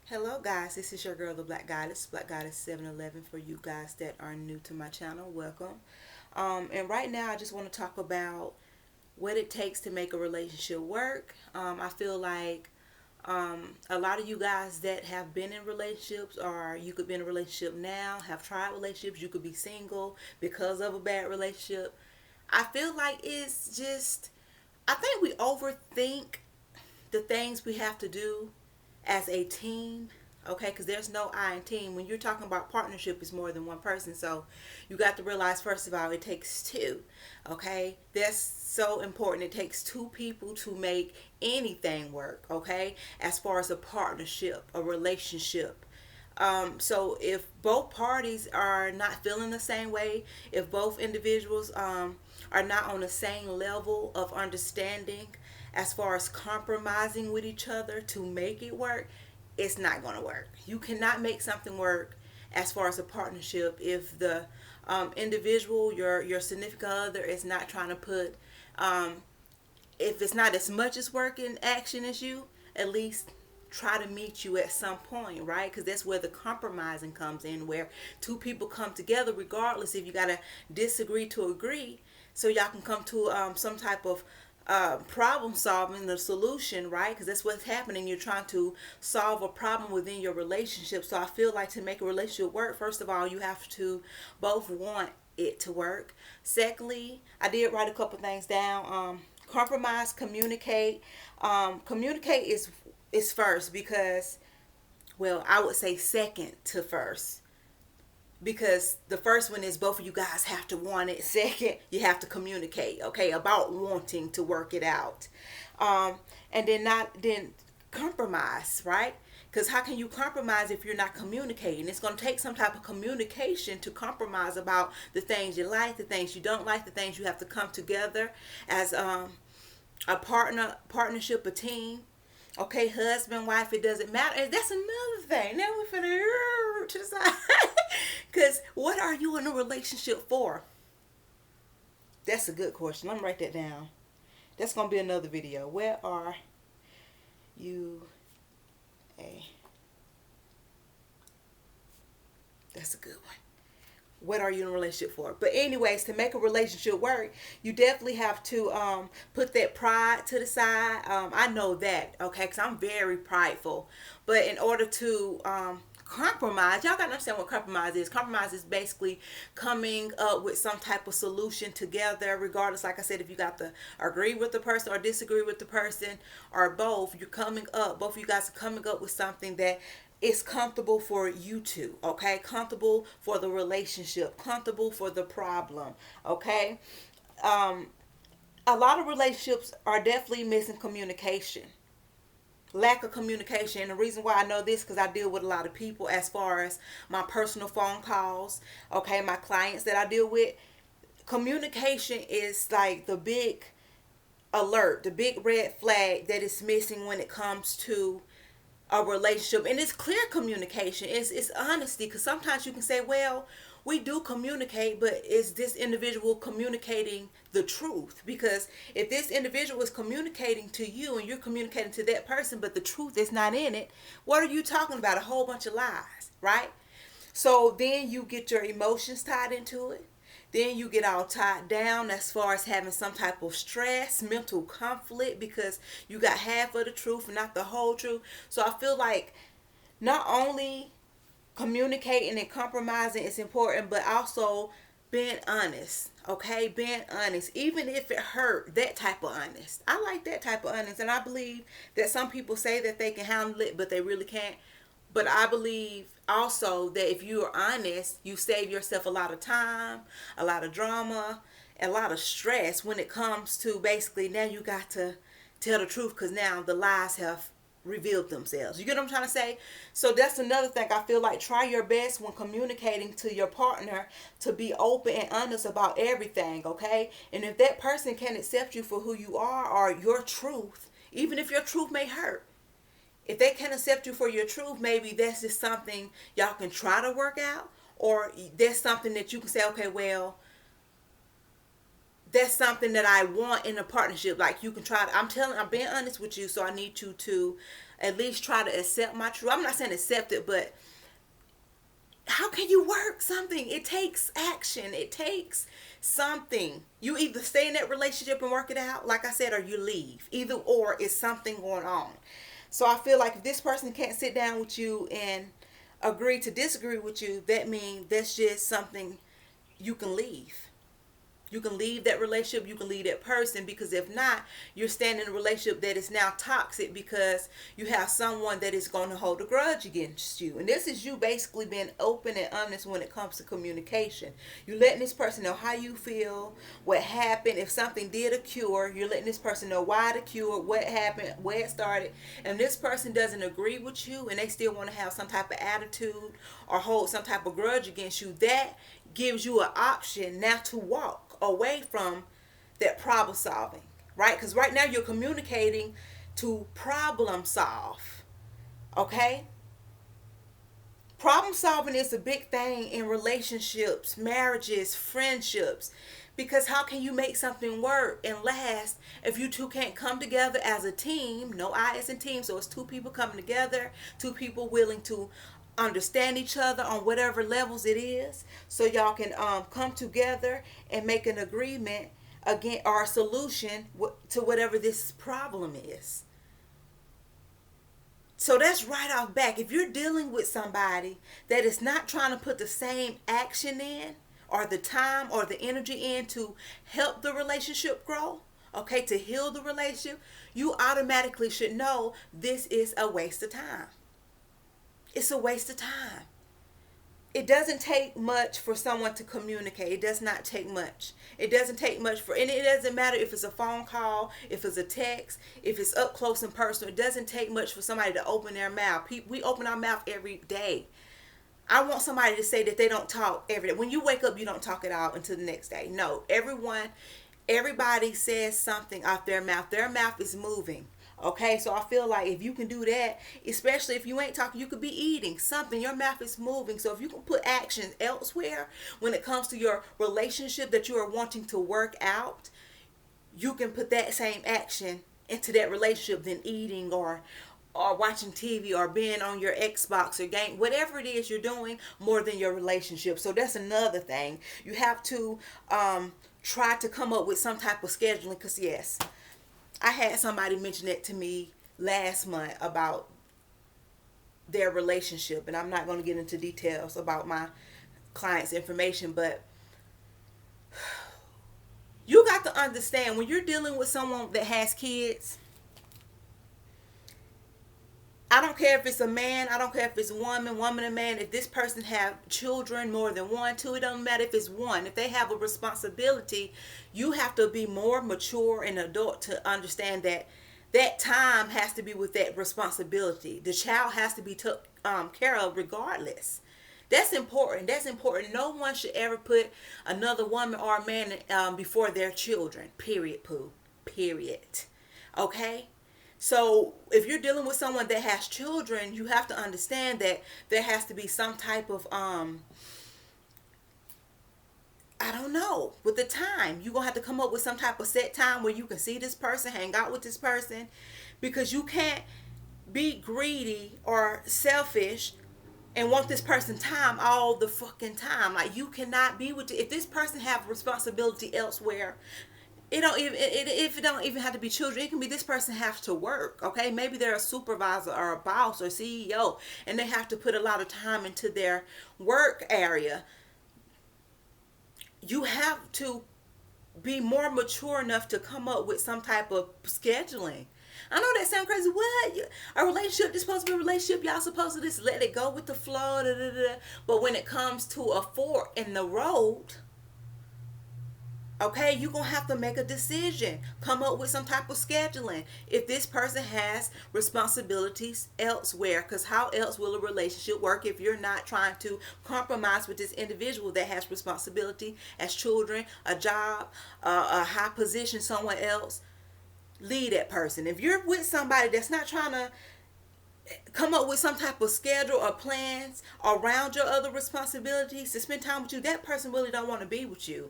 Hello guys, this is your girl the Black Goddess 711 for you guys that are new to my channel. Welcome. And right now I just want to talk about what it takes to make a relationship work. I feel like a lot of you guys that have been in relationships, or you could be in a relationship now, have tried relationships, you could be single because of a bad relationship. I feel like it's just, I think we overthink the things we have to do as a team. Okay, because there's no I in team. When you're talking about partnership, it's more than one person. So you got to realize, first of all, it takes two. Okay, that's so important. It takes two people to make anything work. Okay, as far as a partnership, a relationship. So if both parties are not feeling the same way, if both individuals are not on the same level of understanding as far as compromising with each other to make it work, it's not going to work. You cannot make something work as far as a partnership if the individual, your significant other, is not trying to put, if it's not as much as work in action as you, at least try to meet you at some point, right? Because that's where the compromising comes in, where two people come together, regardless if you got to disagree to agree, so y'all can come to some type of problem solving, the solution, right? Because that's what's happening. You're trying to solve a problem within your relationship. So I feel like to make a relationship work, first of all, you have to both want it to work. Secondly, I did write a couple things down. Compromise, communicate. Communicate is first, because, well, I would say second to first, because the first one is both of you guys have to want it. Second, you have to communicate, okay, about wanting to work it out. And then compromise, right? Because how can you compromise if you're not communicating? It's going to take some type of communication to compromise about the things you like, the things you don't like, the things you have to come together as a partnership, a team. Okay, husband, wife, it doesn't matter. And that's another thing. Now we're finna to the side. Because what are you in a relationship for? That's a good question. Let me write that down. That's going to be another video. Where are you a... That's a good one. What are you in a relationship for? But anyways, to make a relationship work, you definitely have to put that pride to the side. I know that, okay, because I'm very prideful. But in order to compromise, y'all gotta understand what compromise is. Compromise is basically coming up with some type of solution together, regardless, like I said, if you got to agree with the person or disagree with the person, or both. You're coming up, both of you guys are coming up with something that is comfortable for you two, okay? Comfortable for the relationship, comfortable for the problem, okay? Um, a lot of relationships are definitely missing communication, lack of communication. And the reason why I know this, because I deal with a lot of people as far as my personal phone calls, okay, my clients that I deal with. Communication is like the big alert, the big red flag that is missing when it comes to a relationship. And it's clear communication, it's honesty, because sometimes you can say, well, we do communicate, but is this individual communicating the truth? Because if this individual is communicating to you and you're communicating to that person, but the truth is not in it, what are you talking about? A whole bunch of lies, right? So then you get your emotions tied into it. Then you get all tied down as far as having some type of stress, mental conflict, because you got half of the truth and not the whole truth. So I feel like not only communicating and compromising is important, but also being honest. Okay, being honest, even if it hurt. That type of honest, I like that type of honest. And I believe that some people say that they can handle it, but they really can't. But I believe also that if you are honest, you save yourself a lot of time, a lot of drama, a lot of stress when it comes to, basically, now you got to tell the truth, because now the lies have revealed themselves. You get what I'm trying to say? So that's another thing. I feel like try your best when communicating to your partner to be open and honest about everything, okay? And if that person can accept you for who you are, or your truth, even if your truth may hurt, if they can accept you for your truth, maybe that's just something y'all can try to work out. Or that's something that you can say, okay, well, that's something that I want in a partnership. Like, you can try to, I'm being honest with you, so I need you to at least try to accept my truth. I'm not saying accept it, but how can you work something? It takes action. It takes something. You either stay in that relationship and work it out, like I said, or you leave. Either or is something going on. So I feel like if this person can't sit down with you and agree to disagree with you, that means that's just something you can leave. You can leave that relationship, you can leave that person, because if not, you're staying in a relationship that is now toxic because you have someone that is going to hold a grudge against you. And this is you basically being open and honest when it comes to communication. You're letting this person know how you feel, what happened, if something did occur. You're letting this person know why it occurred, what happened, where it started. And this person doesn't agree with you and they still want to have some type of attitude or hold some type of grudge against you, that gives you an option now to walk away from that problem solving, right? Because right now you're communicating to problem solve. Okay, problem solving is a big thing in relationships, marriages, friendships, because how can you make something work and last if you two can't come together as a team? No, I as in team, so it's two people coming together, two people willing to understand each other on whatever levels it is, so y'all can come together and make an agreement again, or a solution to whatever this problem is. So that's right off back. If you're dealing with somebody that is not trying to put the same action in, or the time or the energy in to help the relationship grow, okay, to heal the relationship, you automatically should know this is a waste of time. It's a waste of time. It doesn't take much for someone to communicate. It does not take much. It doesn't take much and it doesn't matter if it's a phone call, if it's a text, if it's up close and personal. It doesn't take much for somebody to open their mouth. We open our mouth every day. I want somebody to say that they don't talk every day. When you wake up, you don't talk at all until the next day. No, everybody says something out their mouth. Their mouth is moving. Okay, so I feel like if you can do that, especially if you ain't talking, you could be eating something. Your mouth is moving. So if you can put action elsewhere when it comes to your relationship that you are wanting to work out, you can put that same action into that relationship than eating or watching TV or being on your Xbox or game, whatever it is you're doing, more than your relationship. So that's another thing. You have to try to come up with some type of scheduling, because yes, I had somebody mention it to me last month about their relationship, and I'm not going to get into details about my client's information, but you got to understand, when you're dealing with someone that has kids, I don't care if it's a man, I don't care if it's woman and man, if this person have children, more than one, two, it doesn't matter if it's one. If they have a responsibility, you have to be more mature and adult to understand that that time has to be with that responsibility. The child has to be took care of regardless. That's important. That's important. No one should ever put another woman or a man before their children. Period, poo. Period. Okay? So if you're dealing with someone that has children, you have to understand that there has to be some type of, I don't know, with the time. You're going to have to come up with some type of set time where you can see this person, hang out with this person, because you can't be greedy or selfish and want this person time all the fucking time. Like, you cannot be with, if this person have responsibility elsewhere, if it don't even have to be children, it can be this person has to work. Okay, maybe they're a supervisor or a boss or CEO, and they have to put a lot of time into their work area. You have to be more mature enough to come up with some type of scheduling. I know that sounds crazy. What? A relationship, this supposed to be a relationship. Y'all supposed to just let it go with the flow. Da, da, da. But when it comes to a fork in the road, okay, you're going to have to make a decision. Come up with some type of scheduling. If this person has responsibilities elsewhere, because how else will a relationship work if you're not trying to compromise with this individual that has responsibility as children, a job, a high position somewhere else? Leave that person. If you're with somebody that's not trying to come up with some type of schedule or plans around your other responsibilities to spend time with you, that person really don't want to be with you.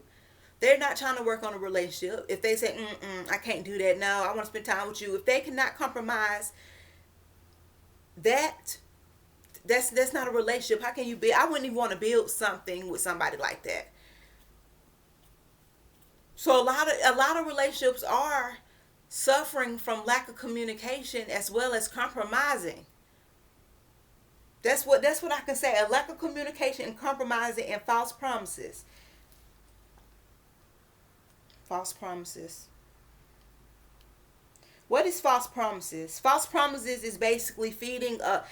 They're not trying to work on a relationship. If they say, I can't do that. No, I want to spend time with you. If they cannot compromise that's not a relationship. How can you be? I wouldn't even want to build something with somebody like that. So a lot of relationships are suffering from lack of communication as well as compromising. That's what I can say. A lack of communication and compromising and false promises. False promises. What is false promises? False promises is basically feeding a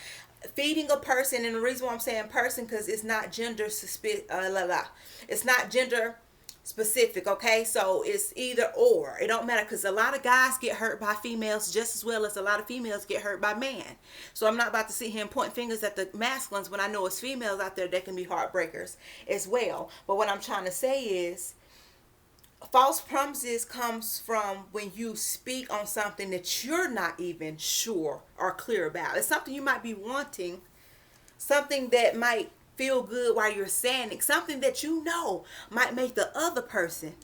person, and the reason why I'm saying person because it's not it's not gender specific. Okay, so it's either or. It don't matter because a lot of guys get hurt by females just as well as a lot of females get hurt by men. So I'm not about to sit here and point fingers at the masculines when I know it's females out there that can be heartbreakers as well. But what I'm trying to say is false promises comes from when you speak on something that you're not even sure or clear about. It's something you might be wanting, something that might feel good while you're saying it, something that you know might make the other person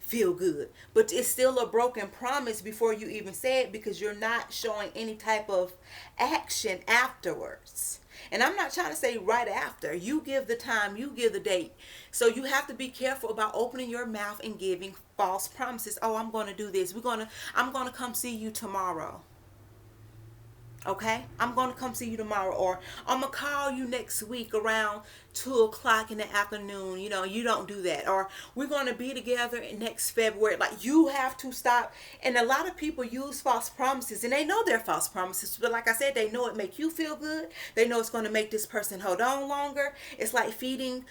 feel good, but it's still a broken promise before you even say it because you're not showing any type of action afterwards. And I'm not trying to say right after. You give the time, you give the date. So you have to be careful about opening your mouth and giving false promises. Oh, I'm going to do this. I'm going to come see you tomorrow. Okay, I'm going to come see you tomorrow, or I'm going to call you next week around 2 o'clock in the afternoon. You don't do that. Or we're going to be together next February. Like, you have to stop. And a lot of people use false promises, and they know they're false promises. But like I said, they know it make you feel good. They know it's going to make this person hold on longer. It's like feeding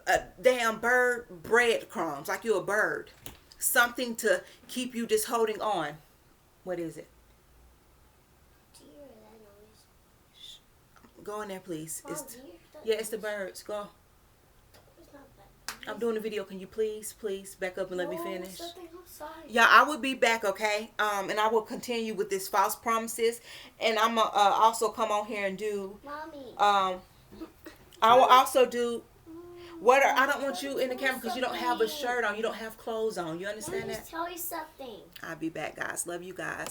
a damn bird breadcrumbs, like you're a bird. Something to keep you just holding on. What is it? Go in there, please. It's the birds. Go. I'm doing a video. Can you please back up and let me finish? Yeah, I will be back, okay? And I will continue with this false promises, and I'm gonna also come on here and do. I will also do. I don't want you in the camera because you don't have a shirt on. You don't have clothes on. You understand that? Tell you something. I'll be back, guys. Love you guys.